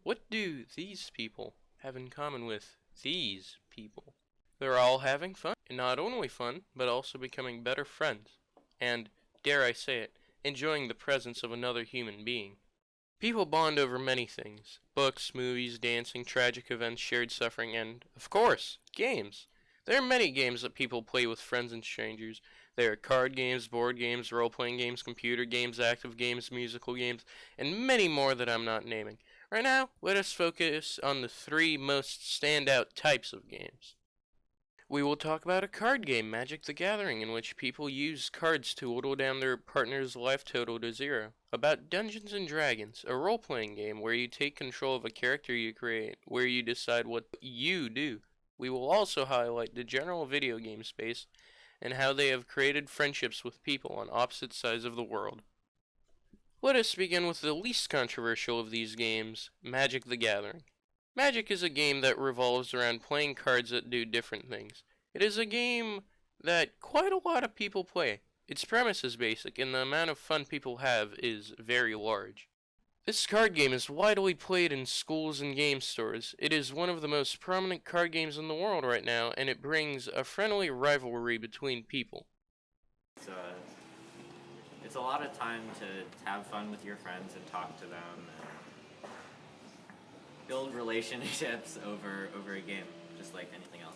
What do these people have in common with these people? They're all having fun, and not only fun, but also becoming better friends, and, dare I say it, enjoying the presence of another human being. People bond over many things: books, movies, dancing, tragic events, shared suffering, and, of course, games. There are many games that people play with friends and strangers. There are card games, board games, role playing games, computer games, active games, musical games, and many more that I'm not naming. Right now, let us focus on the three most standout types of games. We will talk about a card game, Magic the Gathering, in which people use cards to whittle down their partner's life total to zero. About Dungeons and Dragons, a role playing game where you take control of a character you create, where you decide what you do. We will also highlight the general video game space and how they have created friendships with people on opposite sides of the world. Let us begin with the least controversial of these games, Magic the Gathering. Magic is a game that revolves around playing cards that do different things. It is a game that quite a lot of people play. Its premise is basic, and the amount of fun people have is very large. This card game is widely played in schools and game stores. It is one of the most prominent card games in the world right now, and it brings a friendly rivalry between people. It's a, it's a lot of time to have fun with your friends and talk to them and build relationships over a game, just like anything else.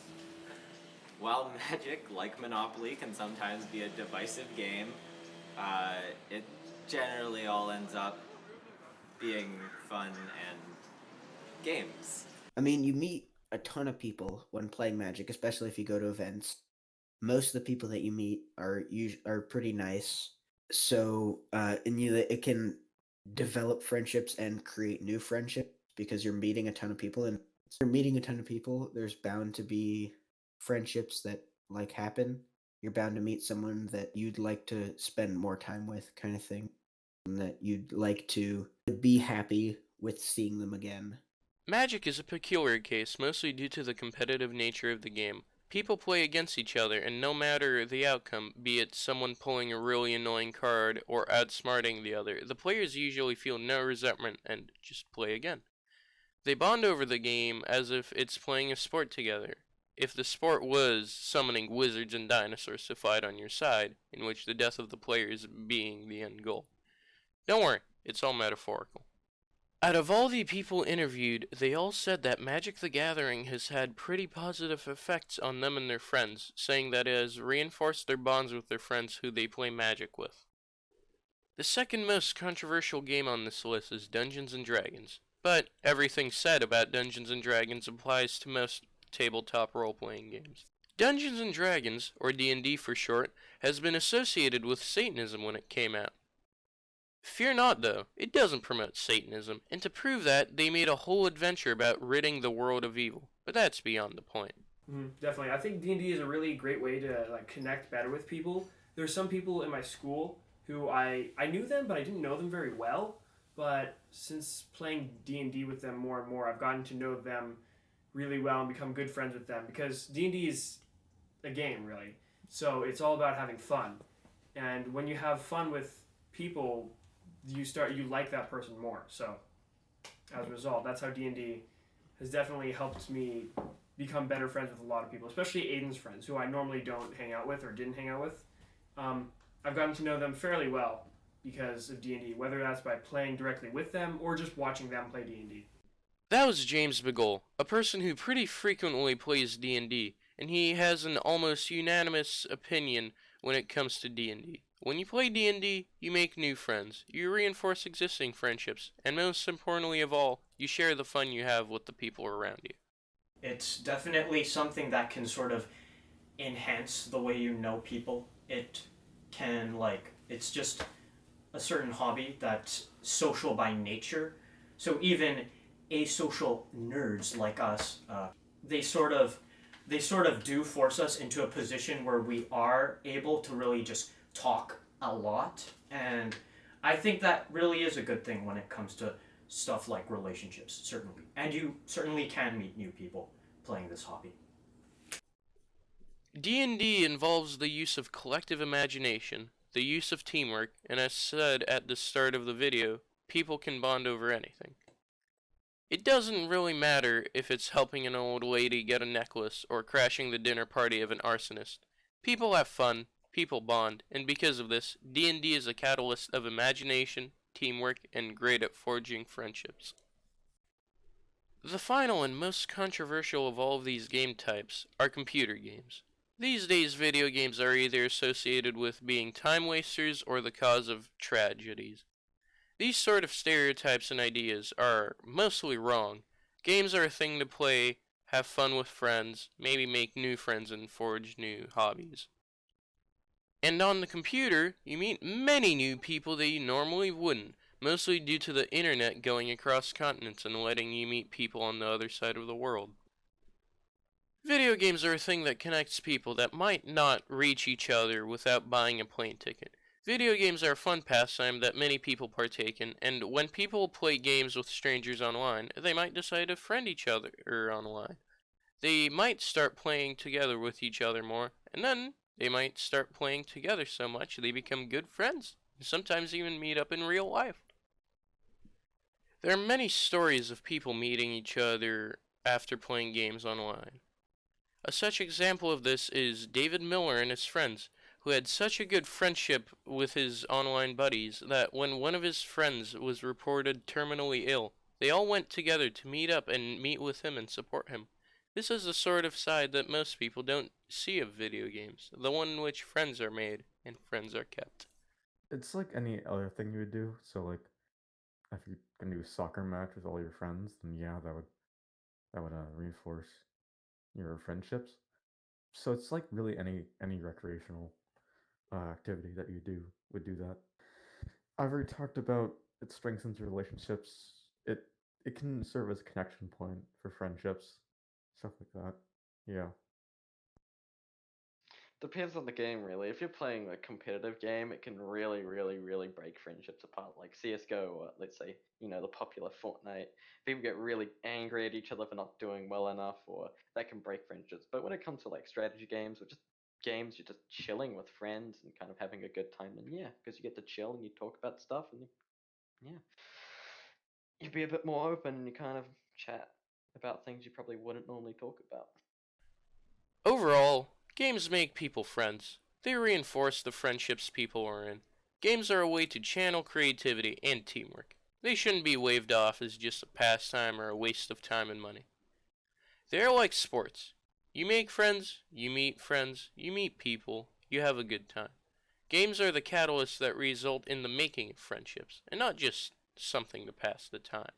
While Magic, like Monopoly, can sometimes be a divisive game, it generally all ends up being fun and games. I mean, you meet a ton of people when playing Magic, especially if you go to events. Most of the people that you meet are pretty nice. So, and it can develop friendships and create new friendships because you're meeting a ton of people, and you're meeting a ton of people. There's bound to be friendships that like happen. You're bound to meet someone that you'd like to spend more time with, kind of thing, and that you'd like to be happy with seeing them again. Magic is a peculiar case, mostly due to the competitive nature of the game. People play against each other, and no matter the outcome, be it someone pulling a really annoying card or outsmarting the other, the players usually feel no resentment and just play again. They bond over the game as if it's playing a sport together. If the sport was summoning wizards and dinosaurs to fight on your side, in which the death of the players being the end goal. Don't worry, it's all metaphorical. Out of all the people interviewed, they all said that Magic the Gathering has had pretty positive effects on them and their friends, saying that it has reinforced their bonds with their friends who they play Magic with. The second most controversial game on this list is Dungeons and Dragons, but everything said about Dungeons and Dragons applies to most tabletop role-playing games. Dungeons and Dragons, or D&D for short, has been associated with Satanism when it came out. Fear not, though, it doesn't promote Satanism, and to prove that, they made a whole adventure about ridding the world of evil. But that's beyond the point. Definitely. I think D&D is a really great way to connect better with people. There's some people in my school who I knew them, but I didn't know them very well. But since playing D&D with them more and more, I've gotten to know them really well and become good friends with them, because D&D is a game, really. So it's all about having fun. And when you have fun with people, you like that person more. So as a result, that's how D&D has definitely helped me become better friends with a lot of people, especially Aiden's friends, who I normally don't hang out with or didn't hang out with. I've gotten to know them fairly well because of D&D, whether that's by playing directly with them or just watching them play D&D. That was James Bagol, a person who pretty frequently plays D&D, and he has an almost unanimous opinion when it comes to D&D. When you play D&D, you make new friends, you reinforce existing friendships, and most importantly of all, you share the fun you have with the people around you. It's definitely something that can sort of enhance the way you know people. It can, it's just a certain hobby that's social by nature. So even asocial nerds like us, they sort of do force us into a position where we are able to really just talk a lot, and I think that really is a good thing when it comes to stuff like relationships, certainly. And you certainly can meet new people playing this hobby. D&D involves the use of collective imagination, the use of teamwork, and as said at the start of the video, people can bond over anything. It doesn't really matter if it's helping an old lady get a necklace or crashing the dinner party of an arsonist. People have fun, people bond, and because of this, D&D is a catalyst of imagination, teamwork, and great at forging friendships. The final and most controversial of all of these game types are computer games. These days, video games are either associated with being time wasters or the cause of tragedies. These sort of stereotypes and ideas are mostly wrong. Games are a thing to play, have fun with friends, maybe make new friends and forge new hobbies. And on the computer, you meet many new people that you normally wouldn't, mostly due to the internet going across continents and letting you meet people on the other side of the world. Video games are a thing that connects people that might not reach each other without buying a plane ticket. Video games are a fun pastime that many people partake in, and when people play games with strangers online, they might decide to friend each other online. They might start playing together with each other more, and then they might start playing together so much they become good friends, and sometimes even meet up in real life. There are many stories of people meeting each other after playing games online. A such example of this is David Miller and his friends, who had such a good friendship with his online buddies that when one of his friends was reported terminally ill, they all went together to meet up and meet with him and support him. This is the sort of side that most people don't see of video games, the one in which friends are made and friends are kept. It's like any other thing you would do. So like, if you're gonna do a soccer match with all your friends, then yeah, that would reinforce your friendships. So it's like really any recreational activity that you would do that. I've already talked about it strengthens relationships. It can serve as a connection point for friendships, stuff like that. Yeah. Depends on the game, really. If you're playing a competitive game, it can really, really, really break friendships apart. Like CS:GO, or let's say, the popular Fortnite. People get really angry at each other for not doing well enough, or that can break friendships. But when it comes to like strategy games, or just games you're just chilling with friends and kind of having a good time, then yeah, because you get to chill and you talk about stuff, and yeah, you be a bit more open and you kind of chat about things you probably wouldn't normally talk about. Overall, games make people friends. They reinforce the friendships people are in. Games are a way to channel creativity and teamwork. They shouldn't be waved off as just a pastime or a waste of time and money. They are like sports. You make friends, you meet people, you have a good time. Games are the catalysts that result in the making of friendships, and not just something to pass the time.